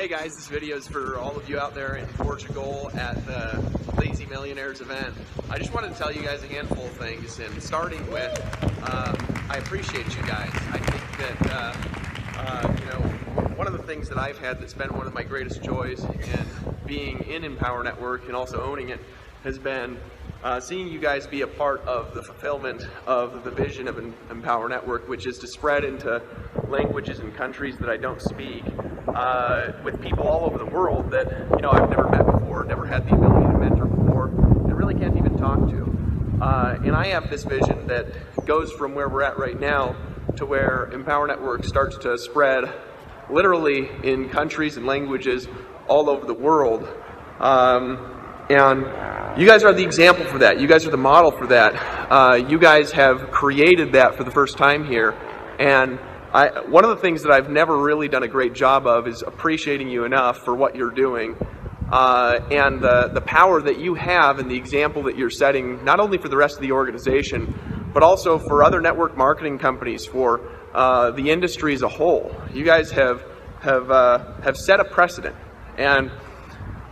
Hey guys, this video is for all of you out there in Portugal at the Lazy Millionaires event. I just wanted to tell you guys a handful of things, and starting with, I appreciate you guys. I think that, one of the things that I've had that's been one of my greatest joys in being in Empower Network and also owning it has been seeing you guys be a part of the fulfillment of the vision of Empower Network, which is to spread into languages and countries that I don't speak, with people all over the world that I've never met before, never had the ability to mentor before, and really can't even talk to. And I have this vision that goes from where we're at right now to where Empower Network starts to spread literally in countries and languages all over the world. And you guys are the example for that. You guys are the model for that. You guys have created that for the first time here. And one of the things that I've never really done a great job of is appreciating you enough for what you're doing, and the power that you have and the example that you're setting, not only for the rest of the organization, but also for other network marketing companies, for the industry as a whole. You guys have set a precedent. And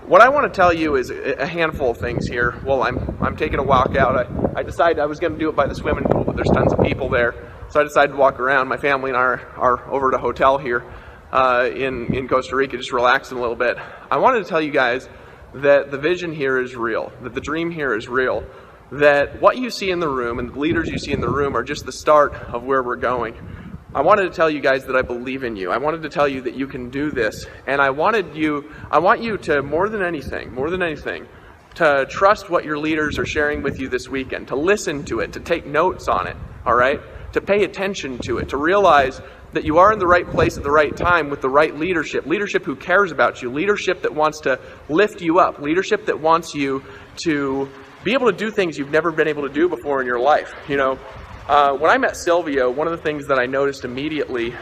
what I want to tell you is a handful of things here. Well, I'm taking a walk out. I decided I was going to do it by the swimming pool, but there's tons of people there. So I decided to walk around. My family and I are over at a hotel here in Costa Rica, just relaxing a little bit. I wanted to tell you guys that the vision here is real, that the dream here is real, that what you see in the room and the leaders you see in the room are just the start of where we're going. I wanted to tell you guys that I believe in you. I wanted to tell you that you can do this. And I want you to, more than anything, to trust what your leaders are sharing with you this weekend, to listen to it, to take notes on it, all right? To pay attention to it, to realize that you are in the right place at the right time with the right leadership who cares about you, leadership that wants to lift you up, leadership that wants you to be able to do things you've never been able to do before in your life. When I met Silvio, one of the things that I noticed immediately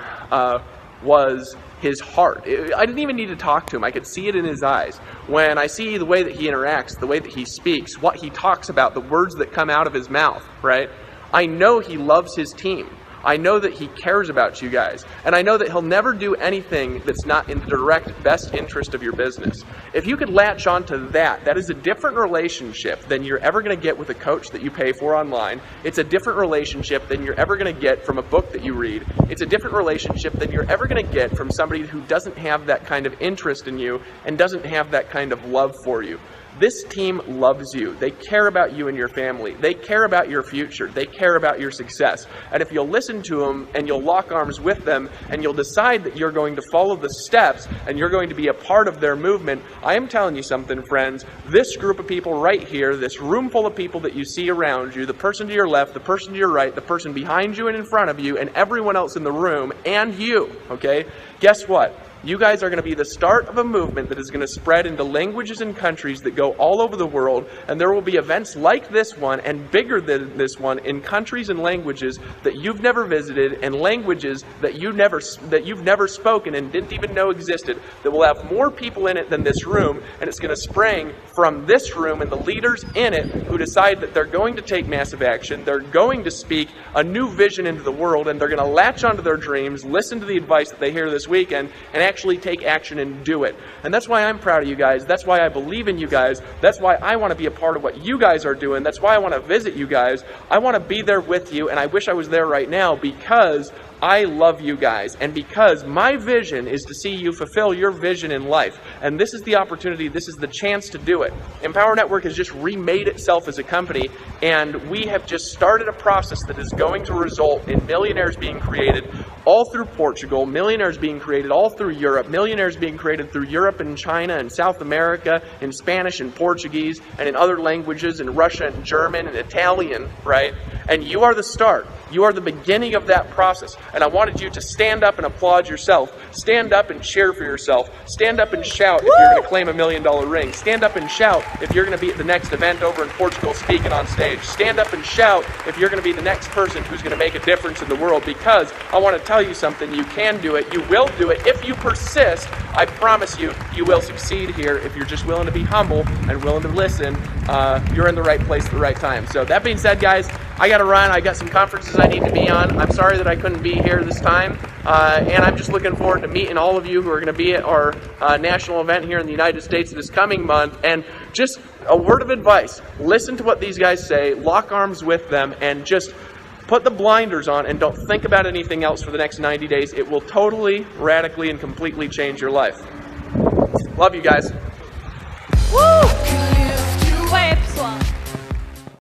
was his heart. I didn't even need to talk to him. I could see it in his eyes. When I see the way that he interacts, the way that he speaks, what he talks about, the words that come out of his mouth, right? I know he loves his team. I know that he cares about you guys. And I know that he'll never do anything that's not in the direct best interest of your business. If you could latch onto that is a different relationship than you're ever going to get with a coach that you pay for online. It's a different relationship than you're ever going to get from a book that you read. It's a different relationship than you're ever going to get from somebody who doesn't have that kind of interest in you and doesn't have that kind of love for you. This team loves you. They care about you and your family. They care about your future. They care about your success. And if you'll listen to them and you'll lock arms with them and you'll decide that you're going to follow the steps and you're going to be a part of their movement, I am telling you something, friends. This group of people right here, this room full of people that you see around you, the person to your left, the person to your right, the person behind you and in front of you, and everyone else in the room, and you, okay? Guess what? You guys are going to be the start of a movement that is going to spread into languages and countries that go all over the world, and there will be events like this one and bigger than this one in countries and languages that you've never visited and languages that you've never spoken and didn't even know existed, that will have more people in it than this room, and it's going to spring from this room and the leaders in it who decide that they're going to take massive action, they're going to speak a new vision into the world, and they're going to latch onto their dreams, listen to the advice that they hear this weekend, and actually take action and do it. And that's why I'm proud of you guys. That's why I believe in you guys. That's why I want to be a part of what you guys are doing. That's why I want to visit you guys. I want to be there with you, and I wish I was there right now because I love you guys, and because my vision is to see you fulfill your vision in life. And this is the opportunity, this is the chance to do it. Empower Network has just remade itself as a company, and we have just started a process that is going to result in millionaires being created all through Portugal, millionaires being created all through Europe, millionaires being created through Europe and China and South America, in Spanish and Portuguese, and in other languages, in Russia and German and Italian, right? And you are the start. You are the beginning of that process. And I wanted you to stand up and applaud yourself. Stand up and cheer for yourself. Stand up and shout if you're going to claim $1 million ring. Stand up and shout if you're going to be at the next event over in Portugal speaking on stage. Stand up and shout if you're going to be the next person who's going to make a difference in the world, because I want to tell you something. You can do it. You will do it. If you persist, I promise you, you will succeed here. If you're just willing to be humble and willing to listen, you're in the right place at the right time. So that being said, guys, I got to run. I got some conferences I need to be on. I'm sorry that I couldn't be here this time. and I'm just looking forward to meeting all of you who are going to be at our national event here in the United States this coming month. And just a word of advice, listen to what these guys say, lock arms with them, and just put the blinders on and don't think about anything else for the next 90 days. It will totally, radically, and completely change your life. Love you guys. Woo!